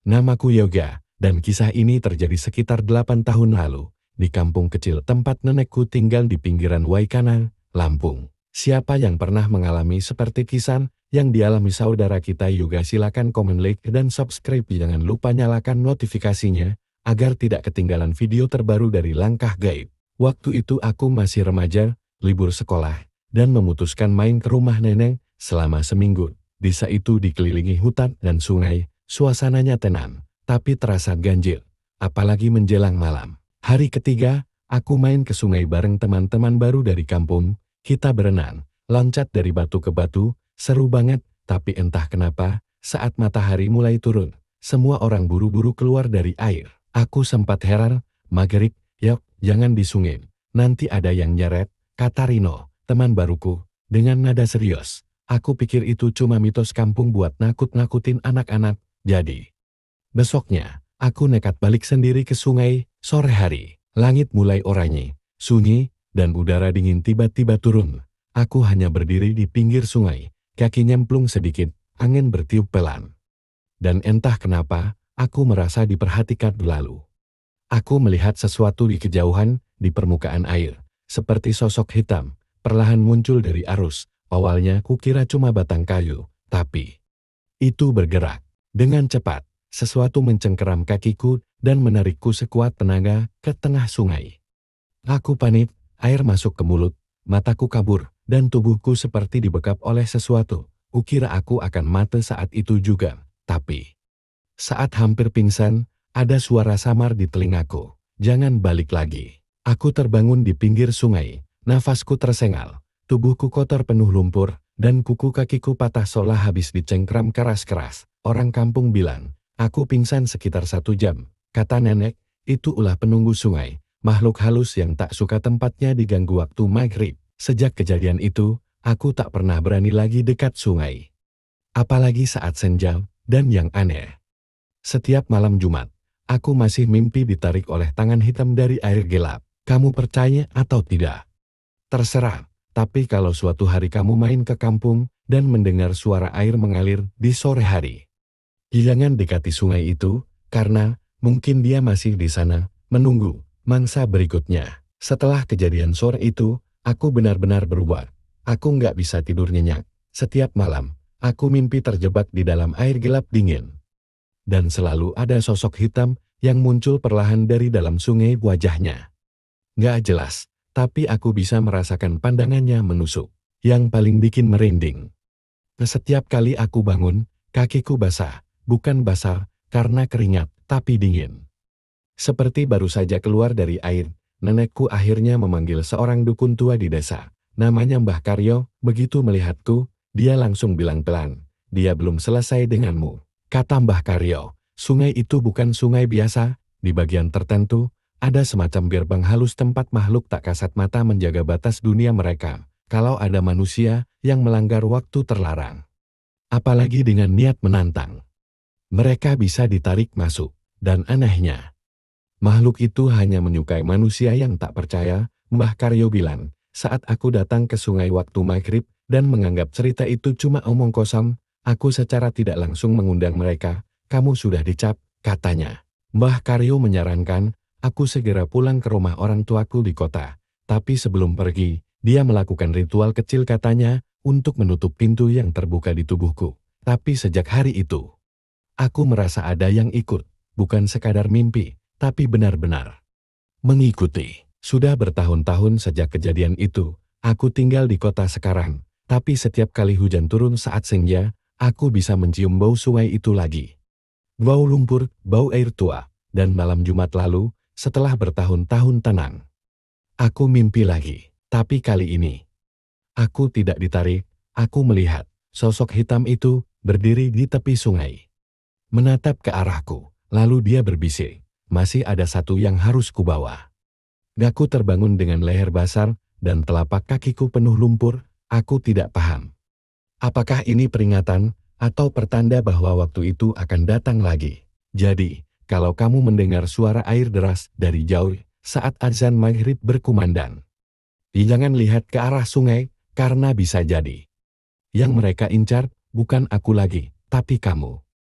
Namaku Yoga, dan kisah ini terjadi sekitar 8 tahun lalu, di kampung kecil tempat nenekku tinggal di pinggiran Waikana, Lampung. Siapa yang pernah mengalami seperti kisah yang dialami saudara kita Yoga, silakan komen, like, dan subscribe. Jangan lupa nyalakan notifikasinya, agar tidak ketinggalan video terbaru dari Langkah Gaib. Waktu itu aku masih remaja, libur sekolah, dan memutuskan main ke rumah nenek selama seminggu. Desa itu dikelilingi hutan dan sungai, suasananya tenang, tapi terasa ganjil, apalagi menjelang malam. Hari ketiga, aku main ke sungai bareng teman-teman baru dari kampung. Kita berenang, loncat dari batu ke batu, seru banget, tapi entah kenapa, saat matahari mulai turun, semua orang buru-buru keluar dari air. Aku sempat heran, "Maghrib, yuk, jangan di sungai, nanti ada yang nyeret," kata Rino, teman baruku, dengan nada serius. Aku pikir itu cuma mitos kampung buat nakut-nakutin anak-anak. Jadi, besoknya, aku nekat balik sendiri ke sungai. Sore hari, langit mulai oranye, sunyi, dan udara dingin tiba-tiba turun. Aku hanya berdiri di pinggir sungai, kaki nyemplung sedikit, angin bertiup pelan. Dan entah kenapa, aku merasa diperhatikan. Lalu aku melihat sesuatu di kejauhan, di permukaan air, seperti sosok hitam, perlahan muncul dari arus. Awalnya kukira cuma batang kayu, tapi itu bergerak. Dengan cepat, sesuatu mencengkeram kakiku dan menarikku sekuat tenaga ke tengah sungai. Aku panik, air masuk ke mulut, mataku kabur, dan tubuhku seperti dibekap oleh sesuatu. Kukira aku akan mati saat itu juga, tapi saat hampir pingsan, ada suara samar di telingaku. "Jangan balik lagi." Aku terbangun di pinggir sungai, nafasku tersengal. Tubuhku kotor penuh lumpur, dan kuku kakiku patah seolah habis dicengkram keras-keras. Orang kampung bilang, aku pingsan sekitar 1 jam. Kata nenek, itu ulah penunggu sungai, makhluk halus yang tak suka tempatnya diganggu waktu maghrib. Sejak kejadian itu, aku tak pernah berani lagi dekat sungai. Apalagi saat senja, dan yang aneh, setiap malam Jumat, aku masih mimpi ditarik oleh tangan hitam dari air gelap. Kamu percaya atau tidak? Terserah. Tapi kalau suatu hari kamu main ke kampung dan mendengar suara air mengalir di sore hari, jangan dekati sungai itu, karena mungkin dia masih di sana, menunggu mangsa berikutnya. Setelah kejadian sore itu, aku benar-benar berubah. Aku nggak bisa tidur nyenyak. Setiap malam, aku mimpi terjebak di dalam air gelap dingin. Dan selalu ada sosok hitam yang muncul perlahan dari dalam sungai. Wajahnya nggak jelas, tapi aku bisa merasakan pandangannya menusuk. Yang paling bikin merinding, setiap kali aku bangun, kakiku basah. Bukan basah karena keringat, tapi dingin. Seperti baru saja keluar dari air. Nenekku akhirnya memanggil seorang dukun tua di desa. Namanya Mbah Karyo. Begitu melihatku, dia langsung bilang pelan, "Dia belum selesai denganmu." Kata Mbah Karyo, sungai itu bukan sungai biasa. Di bagian tertentu, ada semacam gerbang halus tempat makhluk tak kasat mata menjaga batas dunia mereka. Kalau ada manusia yang melanggar waktu terlarang, apalagi dengan niat menantang, mereka bisa ditarik masuk. Dan anehnya, makhluk itu hanya menyukai manusia yang tak percaya. Mbah Karyo bilang, saat aku datang ke sungai waktu maghrib dan menganggap cerita itu cuma omong kosong, aku secara tidak langsung mengundang mereka. "Kamu sudah dicap," katanya. Mbah Karyo menyarankan aku segera pulang ke rumah orang tuaku di kota. Tapi sebelum pergi, dia melakukan ritual kecil katanya, untuk menutup pintu yang terbuka di tubuhku. Tapi sejak hari itu, aku merasa ada yang ikut, bukan sekadar mimpi, tapi benar-benar mengikuti. Sudah bertahun-tahun sejak kejadian itu, aku tinggal di kota sekarang. Tapi setiap kali hujan turun saat senja, aku bisa mencium bau sungai itu lagi. Bau lumpur, bau air tua, dan malam Jumat lalu, setelah bertahun-tahun tenang, aku mimpi lagi. Tapi kali ini, aku tidak ditarik. Aku melihat sosok hitam itu berdiri di tepi sungai, menatap ke arahku. Lalu dia berbisik, "Masih ada satu yang harus kubawa." Aku terbangun dengan leher basah dan telapak kakiku penuh lumpur. Aku tidak paham, apakah ini peringatan atau pertanda bahwa waktu itu akan datang lagi. Jadi, kalau kamu mendengar suara air deras dari jauh saat azan maghrib berkumandang, jangan lihat ke arah sungai, karena bisa jadi yang mereka incar bukan aku lagi, tapi kamu.